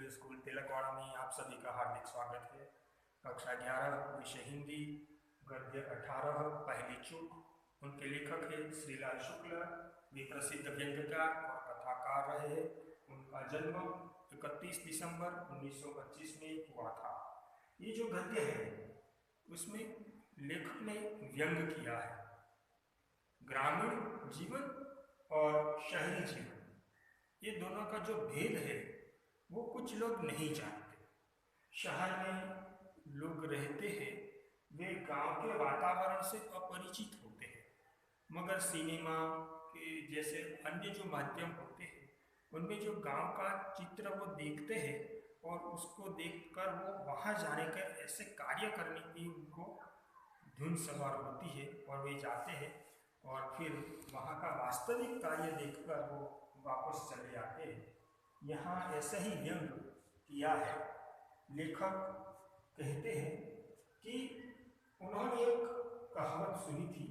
Middle school Tilakwada में आप सभी का हार्दिक स्वागत है। कक्षा 11 विषय हिंदी, गद्य 18 पहली चूक। उनके लेखक है श्रीलाल शुक्ल। वे प्रसिद्ध व्यंग्यकार और कथाकार रहे हैं। उनका जन्म 31 दिसंबर 1925 में हुआ था। ये जो गद्य है उसमें लेखक ने व्यंग किया है ग्रामीण जीवन और शहरी जीवन, ये दोनों का जो भेद है वो कुछ लोग नहीं जानते। शहर में लोग रहते हैं, वे गांव के वातावरण से अपरिचित होते हैं, मगर सिनेमा के जैसे अन्य जो माध्यम होते हैं उनमें जो गांव का चित्र वो देखते हैं और उसको देखकर वो वहां जाने का ऐसे कार्य करने की उनको धुन सवार होती है और वे जाते हैं और फिर वहाँ का वास्तविक कार्य देखकर वो वापस चले आते हैं। यहाँ ऐसा ही व्यंग किया है। लेखक कहते हैं कि उन्होंने एक कहावत सुनी थी,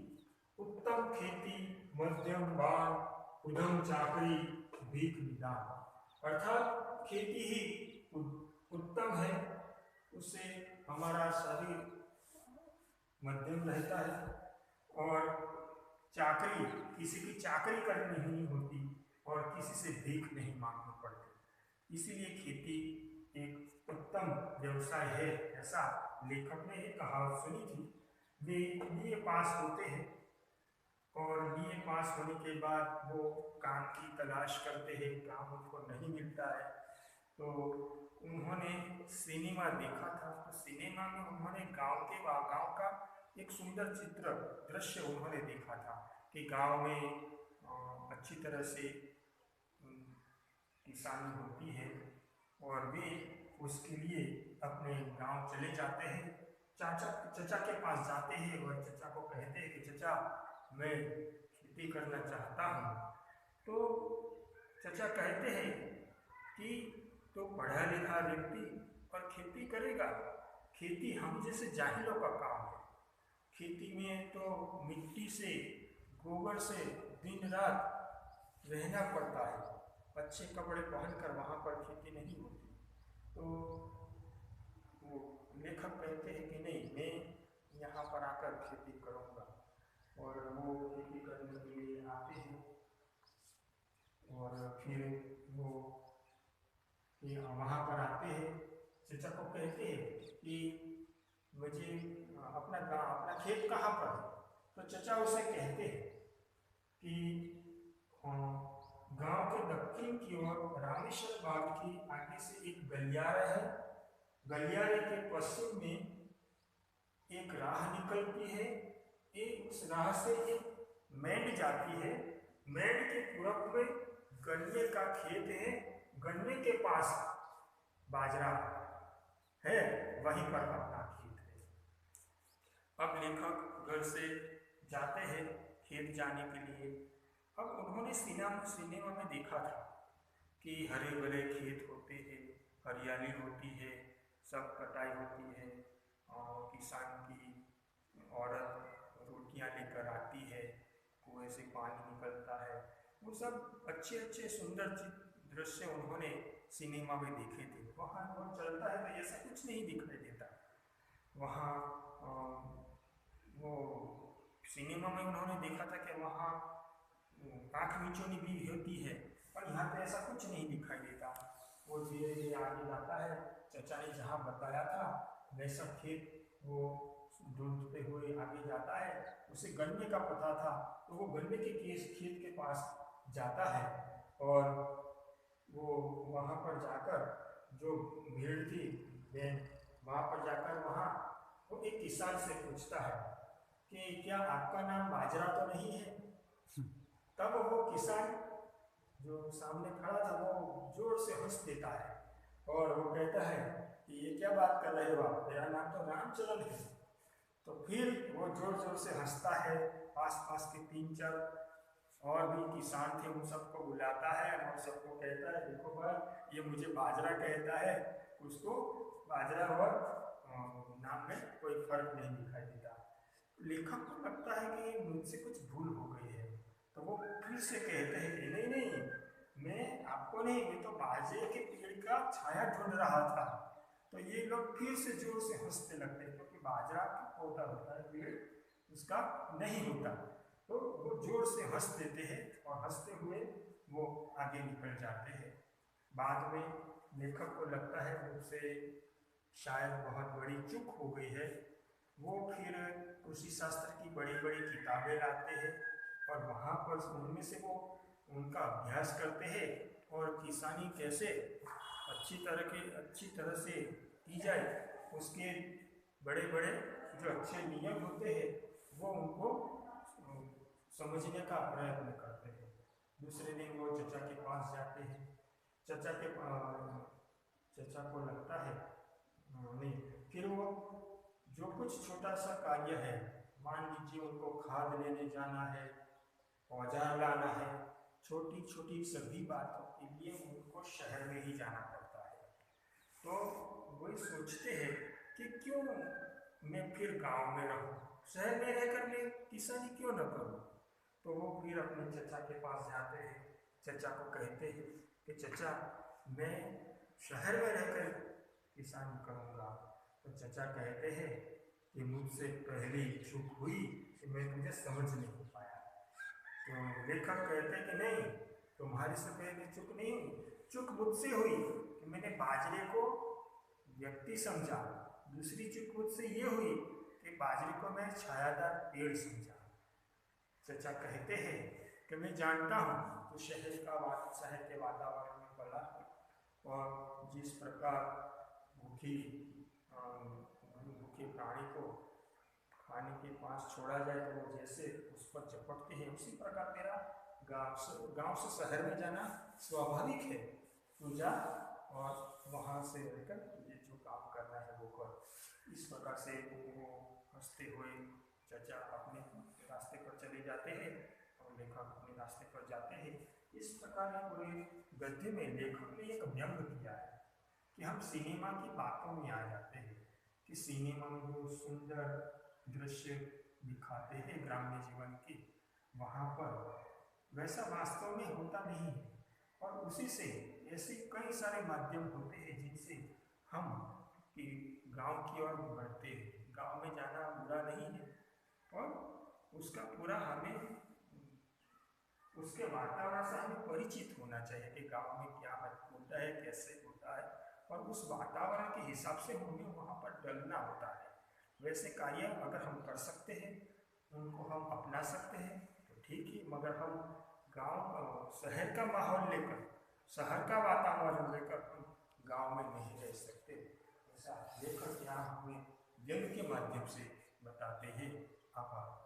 उत्तम खेती मध्यम बाण उधम चाकरी भीख निदान। अर्थात खेती ही उत्तम है, उससे हमारा शरीर मध्यम रहता है और चाकरी, किसी की चाकरी करनी नहीं होती और किसी से भीख नहीं मांगनी पड़ती। इसीलिए खेती एक उत्तम व्यवसाय है, ऐसा लेखक ने एक कहावत सुनी थी। वे बीए पास होते हैं और बीए पास होने के बाद वो काम की तलाश करते हैं, काम उनको नहीं मिलता है तो उन्होंने सिनेमा देखा था। तो सिनेमा में उन्होंने गांव का एक सुंदर चित्र दृश्य उन्होंने देखा था कि गांव में अच्छी तरह से किसानी होती है और वे उसके लिए अपने गांव चले जाते हैं। चचा के पास जाते हैं और चचा को कहते हैं कि चचा मैं खेती करना चाहता हूँ। तो चचा कहते हैं कि तो पढ़ा लिखा व्यक्ति और खेती करेगा, खेती हम जैसे जाहिलों का काम है। खेती में तो मिट्टी से गोबर से दिन रात रहना पड़ता है, अच्छे कपड़े पहनकर वहाँ पर खेती नहीं होती। तो वो लेखक कहते हैं कि नहीं, मैं यहाँ पर आकर खेती करूँगा और वो खेती करने के लिए आते हैं और फिर वो वहाँ पर आते हैं। चचा को कहते हैं कि मुझे अपना खेत कहाँ पर है। तो चचा उसे कहते हैं कि गांव के दक्षिण की ओर रामेश्वर बाग की आगे से एक गलियारा है, गलियारे के पश्चिम में एक राह निकलती है, उस राह से एक मेंढ जाती है, मेंढ के पूरब में गन्ने का खेत है, गन्ने के पास बाजरा है, वहीं पर अपना खेत है। अब लेखक घर से जाते हैं खेत जाने के लिए। अब उन्होंने सिनेमा में देखा था कि हरे भरे खेत होते हैं, हरियाली होती है, सब कटाई होती है और किसान की औरत रोटियां लेकर आती है, कुएं से पानी निकलता है। वो सब अच्छे अच्छे सुंदर दृश्य उन्होंने सिनेमा में देखे थे। वहाँ वो चलता है तो ऐसा कुछ नहीं दिखाई देता। वहाँ वो सिनेमा में उन्होंने देखा था कि वहाँ आँख मिचौनी भी होती है, पर यहाँ पे ऐसा कुछ नहीं दिखाई देता। वो धीरे धीरे आगे जाता है, चचा ने जहाँ बताया था वैसा खेत वो ढूंढते हुए आगे जाता है। उसे गन्ने का पता था तो वो गन्ने के खेत के पास जाता है और वो वहाँ पर जाकर जो भीड़ थी वहाँ पर जाकर वहाँ वो एक किसान से पूछता है कि क्या आपका नाम बाजरा तो नहीं है। तब वो किसान जो सामने खड़ा था वो जोर से हंस देता है और वो कहता है कि ये क्या बात कर रहे हो आप, मेरा नाम तो रामचरण है। तो फिर वो जोर जोर से हंसता है। आस पास के 3-4 और भी किसान थे, उन सबको बुलाता है और सबको कहता है देखो भाई ये मुझे बाजरा कहता है, उसको बाजरा और नाम में कोई फर्क नहीं दिखाई देता। लेखक को लगता है कि मुझसे कुछ भूल हो गई है, तो वो फिर से कहते हैं कि नहीं नहीं, मैं आपको नहीं, मैं तो बाजरे के पेड़ का छाया ढूंढ रहा था। तो ये लोग फिर से जोर से हंसने लगते हैं, क्योंकि बाजरा का पौधा होता है, पेड़ उसका नहीं होता। तो वो जोर से हंस देते हैं और हंसते हुए वो आगे निकल जाते हैं। बाद में लेखक को लगता है मुझसे शायद बहुत बड़ी चूक हो गई है। वो फिर कृषि शास्त्र की बड़ी बड़ी किताबें लाते हैं और वहाँ पर उनमें से वो उनका अभ्यास करते हैं और किसानी कैसे अच्छी तरह से की जाए, उसके बड़े बड़े जो अच्छे नियम होते हैं वो उनको समझने का प्रयत्न करते हैं। दूसरे दिन वो चचा के पास जाते हैं। चचा को लगता है नहीं, फिर वो जो कुछ छोटा सा कार्य है, मान लीजिए उनको खाद लेने जाना है, औजार लाना है, छोटी छोटी सभी बातों के लिए उनको शहर में ही जाना पड़ता है। तो वही सोचते हैं कि क्यों मैं फिर गांव में रहूं, शहर में रहकर मैं किसानी क्यों न करूं। तो वो फिर अपने चचा के पास जाते हैं। चचा को कहते हैं कि चचा मैं शहर में रहकर किसानी करूंगा। तो चचा कहते हैं कि मुझसे पहली चूक हुई कि मैं तुझे समझ नहीं पाया। तो लेखक कहते हैं कि नहीं, तुम्हारी से पहले चूक नहीं हुई, चूक मुझसे हुई कि मैंने बाजरे को व्यक्ति समझा। दूसरी चूक मुझसे ये हुई कि बाजरे को मैं छायादार पेड़ समझा। चचा कहते हैं कि मैं जानता हूँ तो शहर के वातावरण में पला और जिस प्रकार भूखे प्राणी को खाने के पास छोड़ा जाए तो वो जैसे उस पर झपटते हैं, उसी प्रकार मेरा गांव से शहर में जाना स्वाभाविक है। तू जा और वहाँ से रहकर तुझे जो काम करना है वो कर। इस प्रकार से वो हंसते हुए चचा अपने रास्ते पर चले जाते हैं और लेखक अपने रास्ते पर जाते हैं। इस प्रकार पूरे गद्य में लेखक ने एक व्यंग किया है कि हम सिनेमा की बातों में आ जाते हैं कि सिनेमा में जो सुंदर दृश्य दिखाते हैं ग्राम्य जीवन के, वहाँ पर वैसा वास्तव में होता नहीं है। और उसी से ऐसे कई सारे माध्यम होते हैं जिनसे हम गांव की ओर बढ़ते हैं। गांव में जाना बुरा नहीं है और उसका पूरा हमें उसके वातावरण से हमें परिचित होना चाहिए कि गांव में क्या होता है, कैसे होता है, और उस वातावरण के हिसाब से हमें वहाँ पर डलना होता है। वैसे कार्य अगर हम कर सकते हैं, उनको हम अपना सकते हैं तो ठीक है, मगर हम शहर का माहौल लेकर, शहर का वातावरण लेकर हम गांव में नहीं रह सकते। ऐसा लेखक यहाँ हमें व्यंग के माध्यम से बताते हैं। आभार।